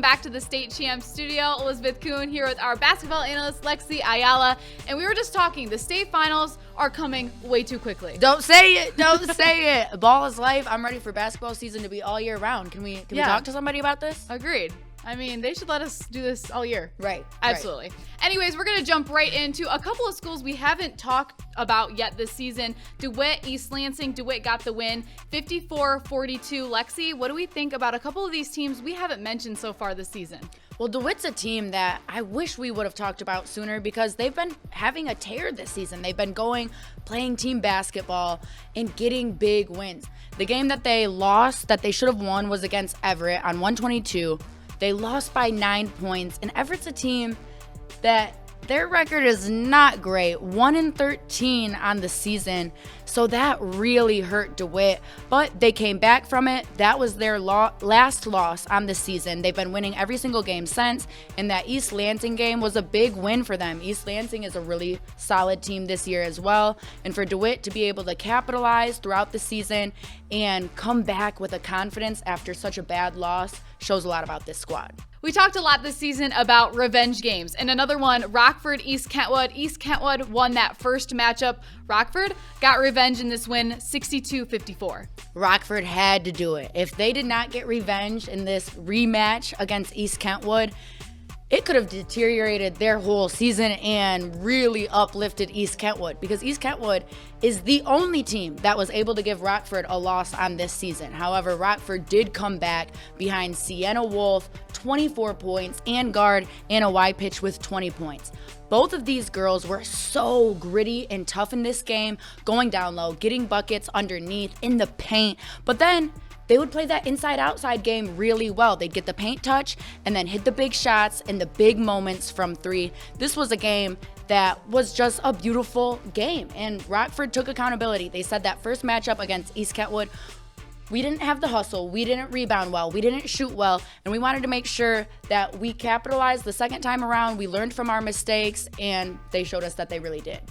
back to the State Champs studio. Elizabeth Coon here with our basketball analyst, Lexi Ayala. And we were just talking, the state finals are coming way too quickly. Don't say it. Don't say it. Ball is life. I'm ready for basketball season to be all year round. Can we talk to somebody about this? Agreed. I mean, they should let us do this all year. Right. Absolutely. Right. Anyways, we're going to jump right into a couple of schools we haven't talked about yet this season. DeWitt, East Lansing. DeWitt got the win, 54-42. Lexi, what do we think about a couple of these teams we haven't mentioned so far this season? Well, DeWitt's a team that I wish we would have talked about sooner because they've been having a tear this season. They've been playing team basketball and getting big wins. The game that they lost, that they should have won, was against Everett on 122. They lost by 9 points, and Everett's a team that their record is not great, 1-13 on the season, so that really hurt DeWitt, but they came back from it. That was their last loss on the season. They've been winning every single game since, and that East Lansing game was a big win for them. East Lansing is a really solid team this year as well, and for DeWitt to be able to capitalize throughout the season and come back with a confidence after such a bad loss shows a lot about this squad. We talked a lot this season about revenge games, and another one, Rockford, East Kentwood. East Kentwood won that first matchup. Rockford got revenge in this win, 62-54. Rockford had to do it. If they did not get revenge in this rematch against East Kentwood, it could have deteriorated their whole season and really uplifted East Kentwood because East Kentwood is the only team that was able to give Rockford a loss on this season. However, Rockford did come back behind Sienna Wolf, 24 points, and guard Anna Wypitch with 20 points. Both of these girls were so gritty and tough in this game, going down low, getting buckets underneath in the paint, but then they would play that inside-outside game really well. They'd get the paint touch and then hit the big shots and the big moments from three. This was a game that was just a beautiful game, and Rockford took accountability. They said that first matchup against East Kentwood, we didn't have the hustle, we didn't rebound well, we didn't shoot well, and we wanted to make sure that we capitalized the second time around. We learned from our mistakes, and they showed us that they really did.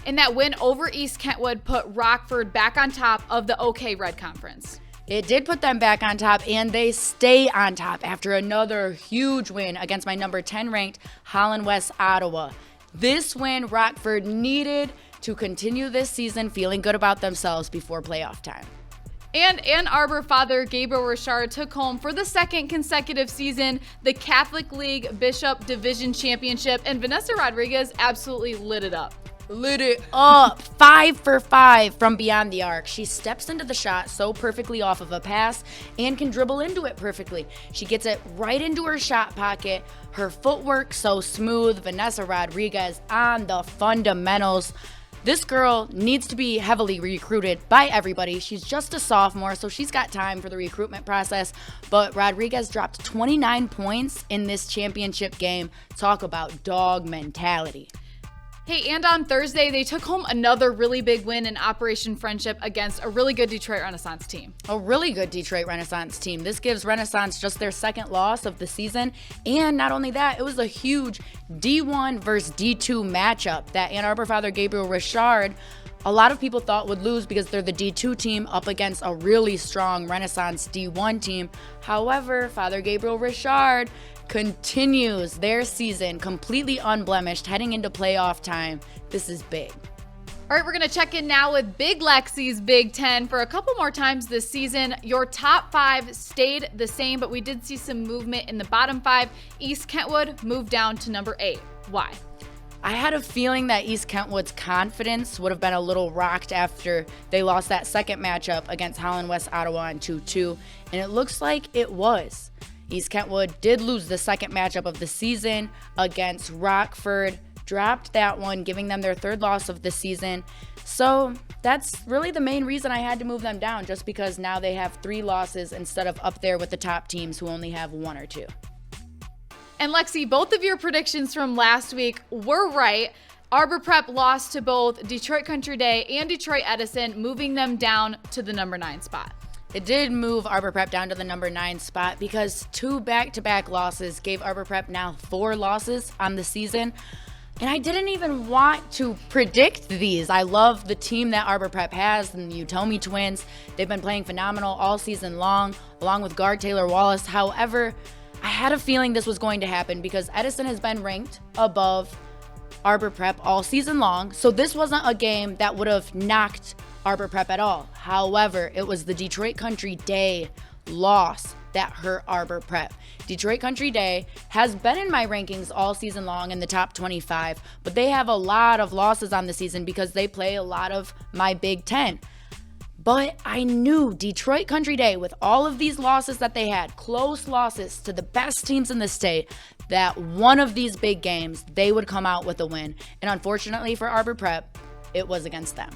And that win over East Kentwood put Rockford back on top of the OK Red Conference. It did put them back on top, and they stay on top after another huge win against my number 10 ranked Holland West Ottawa. This win Rockford needed to continue this season feeling good about themselves before playoff time. And Ann Arbor father Gabriel Richard took home for the second consecutive season the Catholic League Bishop Division Championship, and Vanessa Rodriguez absolutely lit it up. Lit it up. 5 for 5 from beyond the arc. She steps into the shot so perfectly off of a pass and can dribble into it perfectly. She gets it right into her shot pocket. Her footwork so smooth. Vanessa Rodriguez on the fundamentals. This girl needs to be heavily recruited by everybody. She's just a sophomore, so she's got time for the recruitment process. But Rodriguez dropped 29 points in this championship game. Talk about dog mentality. Hey, and on Thursday, they took home another really big win in Operation Friendship against a really good Detroit Renaissance team. A really good Detroit Renaissance team. This gives Renaissance just their second loss of the season. And not only that, it was a huge D1 versus D2 matchup that Ann Arbor father Gabriel Richard, a lot of people thought would lose because they're the D2 team up against a really strong Renaissance D1 team. However, Father Gabriel Richard continues their season completely unblemished heading into playoff time. This is big. All right, we're going to check in now with Big Lexi's Big Ten for a couple more times this season. Your top 5 stayed the same, but we did see some movement in the bottom 5. East Kentwood moved down to number 8. Why? I had a feeling that East Kentwood's confidence would have been a little rocked after they lost that second matchup against Holland West Ottawa on 2-2, and it looks like it was. East Kentwood did lose the second matchup of the season against Rockford, dropped that one, giving them their third loss of the season. So that's really the main reason I had to move them down, just because now they have 3 losses instead of up there with the top teams who only have 1 or 2. And Lexi, both of your predictions from last week were right. Arbor Prep lost to both Detroit Country Day and Detroit Edison, moving them down to the number 9 spot. It did move Arbor Prep down to the number 9 spot because 2 back-to-back losses gave Arbor Prep now 4 losses on the season. And I didn't even want to predict these. I love the team that Arbor Prep has and the Utomi twins. They've been playing phenomenal all season long, along with guard Taylor Wallace. However, had a feeling this was going to happen because Edison has been ranked above Arbor Prep all season long. So this wasn't a game that would have knocked Arbor Prep at all. However, it was the Detroit Country Day loss that hurt Arbor Prep. Detroit Country Day has been in my rankings all season long in the top 25, but they have a lot of losses on the season because they play a lot of my Big Ten. But I knew Detroit Country Day, with all of these losses that they had, close losses to the best teams in the state, that one of these big games, they would come out with a win. And unfortunately for Arbor Prep, it was against them.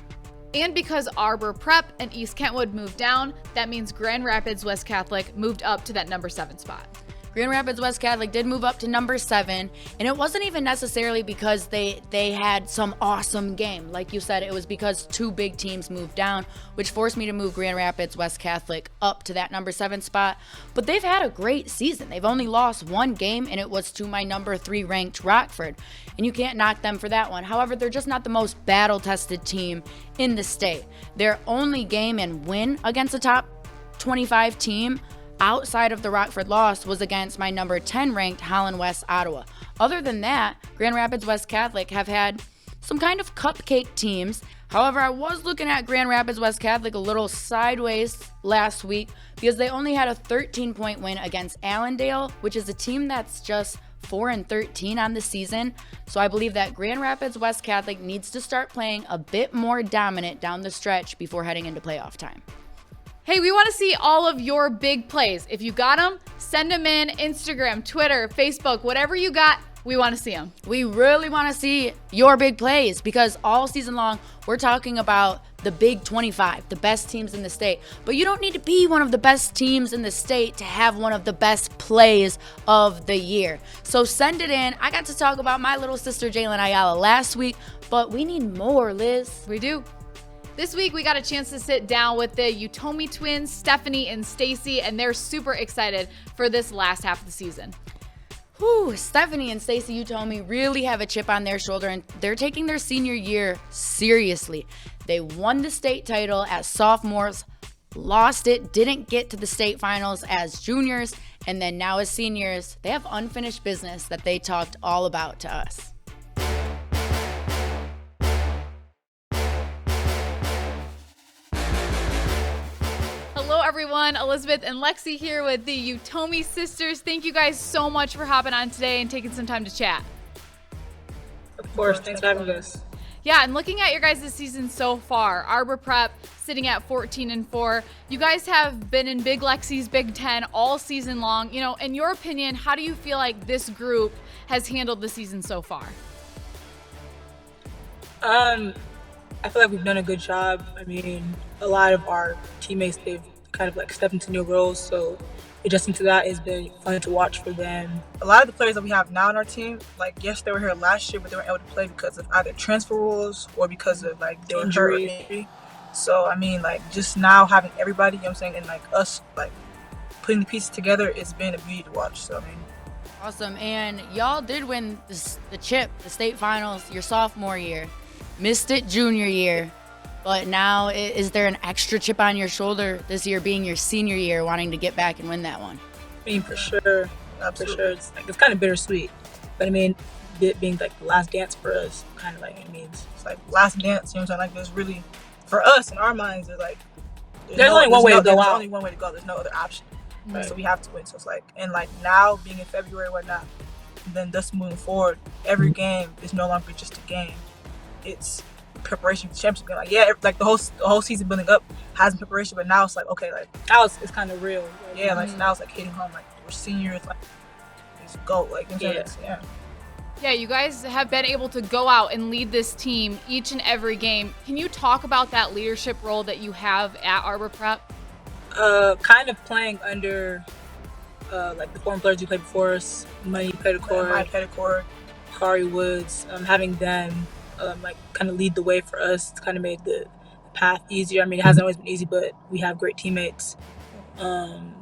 And because Arbor Prep and East Kentwood moved down, that means Grand Rapids West Catholic moved up to that number 7 spot. Grand Rapids West Catholic did move up to number 7, and it wasn't even necessarily because they had some awesome game. Like you said, it was because 2 big teams moved down, which forced me to move Grand Rapids West Catholic up to that number 7 spot. But they've had a great season. They've only lost 1 game, and it was to my number 3 ranked Rockford, and you can't knock them for that one. However, they're just not the most battle-tested team in the state. Their only game and win against a top 25 team outside of the Rockford loss was against my number 10 ranked Holland West Ottawa. Other than that, Grand Rapids West Catholic have had some kind of cupcake teams. However, I was looking at Grand Rapids West Catholic a little sideways last week because they only had a 13-point win against Allendale, which is a team that's just 4-13 on the season. So I believe that Grand Rapids West Catholic needs to start playing a bit more dominant down the stretch before heading into playoff time. Hey, we want to see all of your big plays. If you got them, send them in. Instagram, Twitter, Facebook, whatever you got, we want to see them. We really want to see your big plays because all season long, we're talking about the Big 25, the best teams in the state. But you don't need to be one of the best teams in the state to have one of the best plays of the year. So send it in. I got to talk about my little sister, Jalen Ayala, last week, but we need more, Liz. We do. This week, we got a chance to sit down with the Utomi twins, Stephanie and Stacy, and they're super excited for this last half of the season. Whew, Stephanie and Stacy Utomi really have a chip on their shoulder, and they're taking their senior year seriously. They won the state title as sophomores, lost it, didn't get to the state finals as juniors, and then now as seniors, they have unfinished business that they talked all about to us. Hello everyone, Elizabeth and Lexi here with the Utomi sisters. Thank you guys so much for hopping on today and taking some time to chat. Of course, thanks for having us. Yeah, and looking at your guys' season so far, Arbor Prep sitting at 14-4. You guys have been in Big Lexi's Big Ten all season long. You know, in your opinion, how do you feel like this group has handled the season so far? I feel like we've done a good job. I mean, a lot of our teammates, they've kind of like stepped into new roles, so adjusting to that has been fun to watch for them. A lot of the players that we have now on our team, like, yes, they were here last year, but they weren't able to play because of either transfer rules or because of like injury. So I mean, like, just now having everybody, you know what I'm saying, and like us like putting the pieces together, it's been a beauty to watch. So I mean, awesome. And y'all did win the chip, the state finals, your sophomore year. Missed it junior year. But now, is there an extra chip on your shoulder this year being your senior year, wanting to get back and win that one? I mean, for sure. It's kind of bittersweet. But I mean, it being like the last dance for us, kind of like, it means it's like last dance, you know what I'm saying? Like, there's really, for us in our minds, it's like, there's only one way to go out. There's only one way to go. There's no other option. Right? So we have to win. So it's like, and like now being in February and whatnot, then thus moving forward, every game is no longer just a game. It's preparation for the championship game. Like, yeah, like the whole season building up has been preparation, but now it's like, okay, like now it's kind of real. Yeah, like now it's like hitting home. Like, we're seniors, like, let's go. Like, Yeah, you guys have been able to go out and lead this team each and every game. Can you talk about that leadership role that you have at Arbor Prep? Kind of playing under like the foreign players who played before us, Mike Petticourt, Kari Woods, having them like kind of lead the way for us. It's kind of made the path easier. I mean, it hasn't always been easy, but we have great teammates,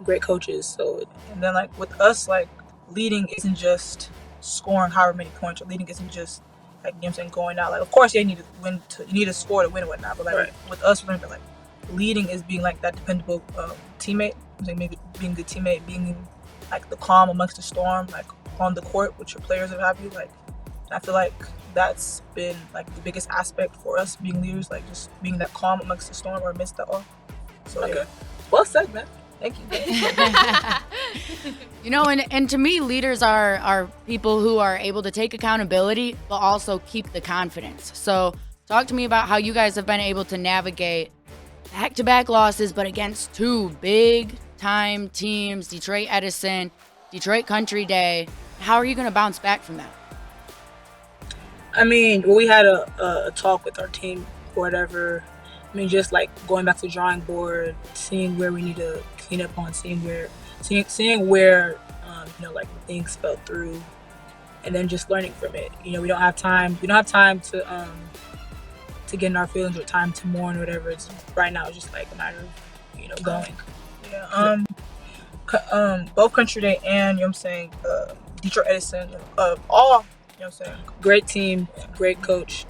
great coaches. So, and then like with us, like leading isn't just scoring however many points, or leading isn't just like, you know what I'm saying, going out. Like, of course, you need to win, you need to score to win and whatnot. But like with us, we're like leading is being like that dependable teammate. I'm saying maybe being a good teammate, being like the calm amongst the storm, like on the court with your players and have you. Like, I feel like that's been like the biggest aspect for us being leaders, like just being that calm amongst the storm or amidst it all. So yeah. Well said, man. Thank you. You know, and to me, leaders are people who are able to take accountability, but also keep the confidence. So talk to me about how you guys have been able to navigate back-to-back losses, but against two big-time teams, Detroit Edison, Detroit Country Day. How are you going to bounce back from that? I mean, we had a talk with our team or whatever. I mean, just like going back to the drawing board, seeing where we need to clean up on, seeing where you know, like things fell through, and then just learning from it. You know, we don't have time to get in our feelings or time to mourn or whatever. It's right now, it's just like a matter of, you know, going. Yeah. Both Country Day and, you know what I'm saying, Detroit Edison, all, you know what I'm saying, great team, great coach.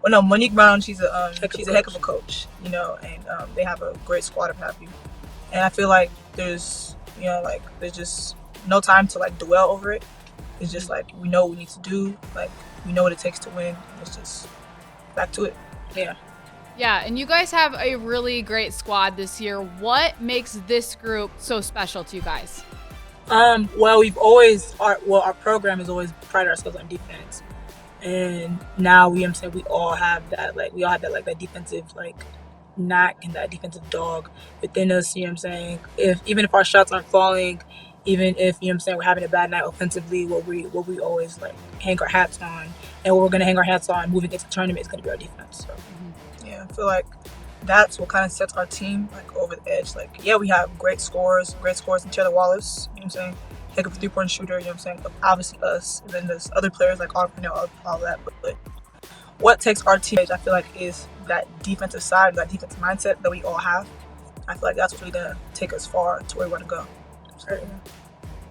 Well, no, Monique Brown, she's a heck of a coach, you know, and they have a great squad of happy. And I feel like there's just no time to like dwell over it. It's just like, we know what we need to do, like we know what it takes to win. It's just back to it. Yeah. Yeah, and you guys have a really great squad this year. What makes this group so special to you guys? Well, our program has always prided ourselves on defense. And now we all have that that defensive like knack and that defensive dog within us, you know what I'm saying? Even if our shots aren't falling, even if, you know what I'm saying, we're having a bad night offensively, what we always like hang our hats on, and what we're gonna hang our hats on moving into the tournament is gonna be our defense. So yeah, I feel like that's what kind of sets our team like over the edge. Like, yeah, we have great scores in Taylor Wallace, you know what I'm saying? Heck of a 3-point shooter, you know what I'm saying? Obviously us, and then there's other players like Arbor, you know, all that. But what takes our team, I feel like, is that defensive side, that defensive mindset that we all have. I feel like that's what's really gonna take us far to where we want to go. So,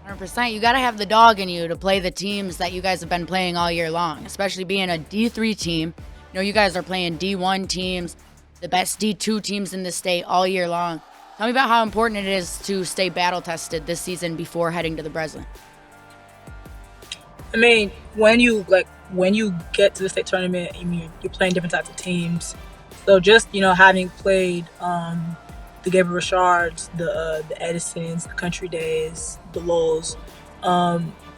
yeah. 100%. You got to have the dog in you to play the teams that you guys have been playing all year long, especially being a D3 team. You know, you guys are playing D1 teams, the best D2 teams in the state all year long. Tell me about how important it is to stay battle-tested this season before heading to the Breslin. I mean, when you get to the state tournament, I mean, you're playing different types of teams. So just, you know, having played the Gabriel Richards, the Edisons, the Country Days, the Lowells,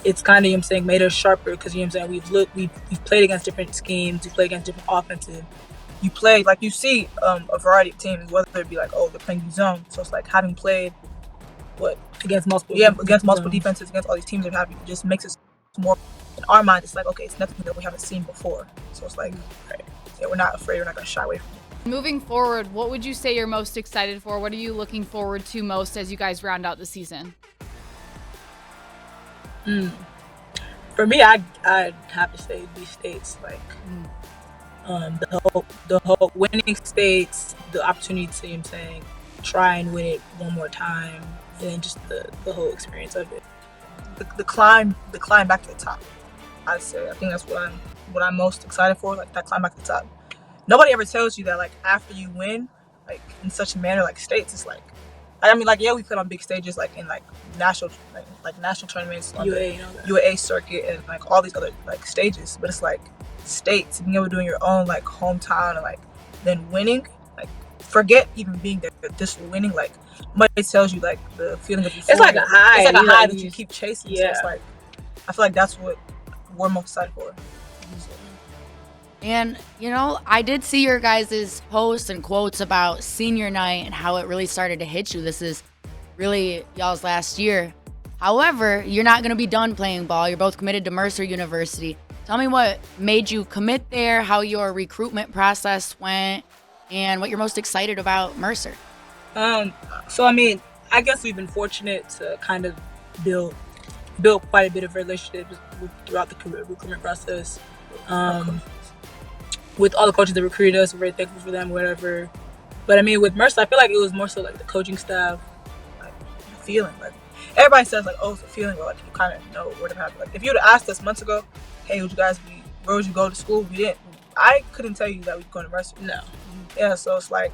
it's kind of, you know what I'm saying, made us sharper because, you know what I'm saying, we've played against different schemes, we played against different offensive. You play, like you see a variety of teams, whether it be like, oh, they're playing zone. So it's like having played against multiple defenses, against all these teams that have, it just makes us more, in our mind, it's like, okay, it's nothing that we haven't seen before. So it's like, right, yeah, we're not afraid, we're not going to shy away from it. Moving forward, what would you say you're most excited for? What are you looking forward to most as you guys round out the season? For me, I'd have to say these states, like the whole winning states, the opportunity to, you know what I'm saying, try and win it one more time, and then just the whole experience of it. The climb back to the top. I'd say, I think that's what I'm most excited for, like that climb back to the top. Nobody ever tells you that, like, after you win, like in such a manner, like states, it's like, I mean, like, yeah, we played on big stages, like in like national tournaments, on the UAA circuit, and like all these other like stages. But it's like states, being able to do in your own like hometown, and like then winning, like forget even being there, just winning. Like nobody tells you like the feeling of euphoria. It's like a high. It's like a high that you keep chasing. Yeah. So it's like, I feel like that's what we're most excited for. And, you know, I did see your guys' posts and quotes about senior night and how it really started to hit you. This is really y'all's last year. However, you're not going to be done playing ball. You're both committed to Mercer University. Tell me what made you commit there, how your recruitment process went, and what you're most excited about Mercer. So, I mean, I guess we've been fortunate to kind of build quite a bit of relationships throughout the recruitment process. With all the coaches that recruited us, we're very thankful for them, whatever. But I mean, with Mercer, I feel like it was more so like the coaching staff, like the feeling. Like everybody says, like, oh, it's a feeling, but like you kind of know what happened. Like if you would have asked us months ago, hey, where would you go to school? We didn't. I couldn't tell you that we'd go to Mercer. No. Yeah, so it's like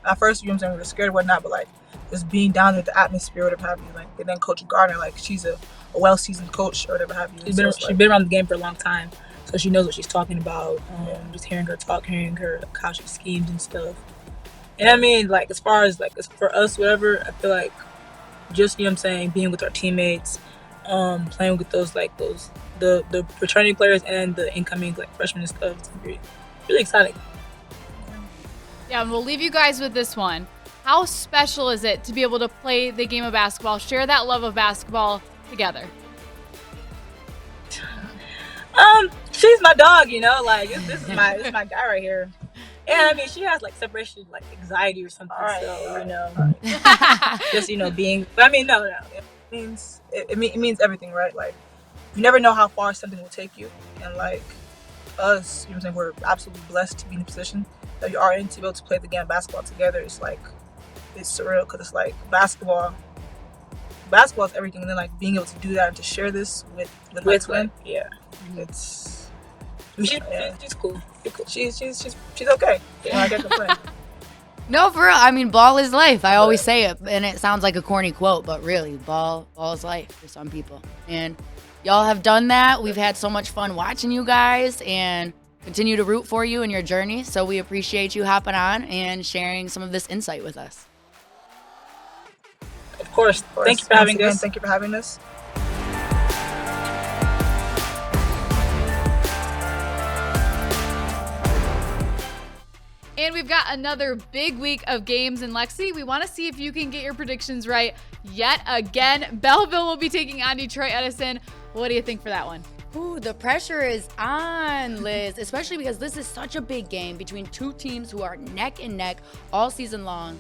at first, you know what I'm saying, we were scared or whatnot, but like just being down with the atmosphere, whatever have you. Like, and then Coach Gardner, like she's a well-seasoned coach or whatever have you. She's been around the game for a long time, so she knows what she's talking about. Just hearing her talk, hearing her like, how she schemes and stuff. And I mean, like as far as like for us, whatever, I feel like just, you know what I'm saying, being with our teammates, playing with the fraternity players and the incoming like freshmen and stuff, it's really exciting. Yeah, and we'll leave you guys with this one. How special is it to be able to play the game of basketball, share that love of basketball together? She's my dog, you know, like this is my guy right here. And I mean, she has like separation, like anxiety or something. Right, so you know, just being. But I mean, no, it means everything, right? Like you never know how far something will take you, and like us, you know what I'm saying, we're absolutely blessed to be in the position that you are in, to be able to play the game of basketball together. It's surreal because it's like basketball is everything, and then like being able to do that and to share this with my twin, yeah, it's. I mean, she's cool. She's okay. You know, I can't complain. No, for real. I mean, ball is life. I always say it, and it sounds like a corny quote, but really, ball is life for some people. And y'all have done that. We've had so much fun watching you guys and continue to root for you in your journey. So we appreciate you hopping on and sharing some of this insight with us. Of course. Thank you for having us. Thank you for having us. And we've got another big week of games in Lexi. We want to see if you can get your predictions right yet again. Belleville will be taking on Detroit Edison. What do you think for that one? Ooh, the pressure is on, Liz, especially because this is such a big game between two teams who are neck and neck all season long.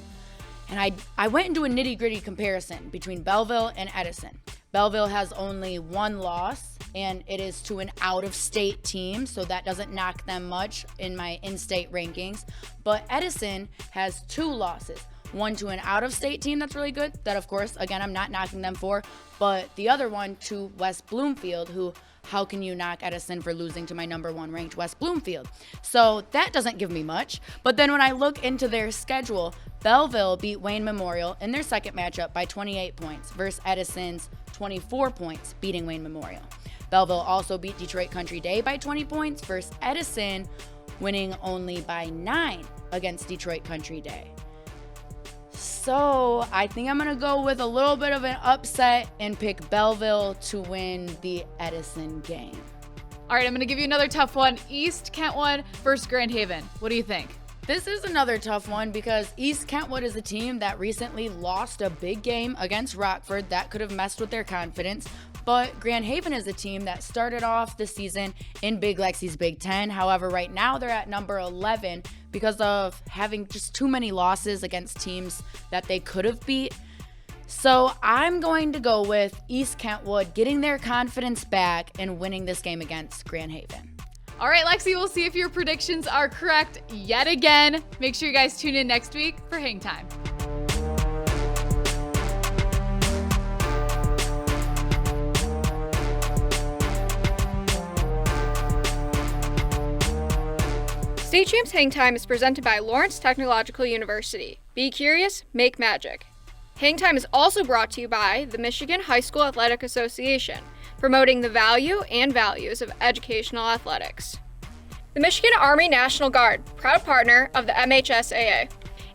And I went into a nitty-gritty comparison between Belleville and Edison. Belleville has only one loss, and it is to an out-of-state team, so that doesn't knock them much in my in-state rankings. But Edison has 2 losses, one to an out-of-state team that's really good, that of course, again, I'm not knocking them for, but the other one to West Bloomfield, who, how can you knock Edison for losing to my number 1 ranked West Bloomfield? So that doesn't give me much. But then when I look into their schedule, Belleville beat Wayne Memorial in their second matchup by 28 points versus Edison's 24 points, beating Wayne Memorial. Belleville also beat Detroit Country Day by 20 points versus Edison winning only by 9 against Detroit Country Day. So I think I'm going to go with a little bit of an upset and pick Belleville to win the Edison game. All right, I'm going to give you another tough one. East Kentwood versus Grand Haven. What do you think? This is another tough one because East Kentwood is a team that recently lost a big game against Rockford that could have messed with their confidence. But Grand Haven is a team that started off the season in Big Lexi's Big Ten. However, right now they're at number 11 because of having just too many losses against teams that they could have beat. So I'm going to go with East Kentwood getting their confidence back and winning this game against Grand Haven. All right, Lexi, we'll see if your predictions are correct yet again. Make sure you guys tune in next week for Hangtime. State Champs Hangtime is presented by Lawrence Technological University. Be curious, make magic. Hangtime is also brought to you by the Michigan High School Athletic Association, promoting the value and values of educational athletics. The Michigan Army National Guard, proud partner of the MHSAA,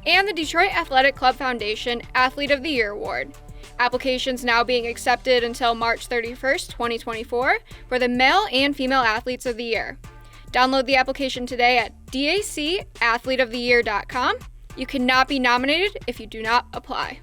and the Detroit Athletic Club Foundation Athlete of the Year Award. Applications now being accepted until March 31st, 2024 for the male and female athletes of the year. Download the application today at dacathleteoftheyear.com. You cannot be nominated if you do not apply.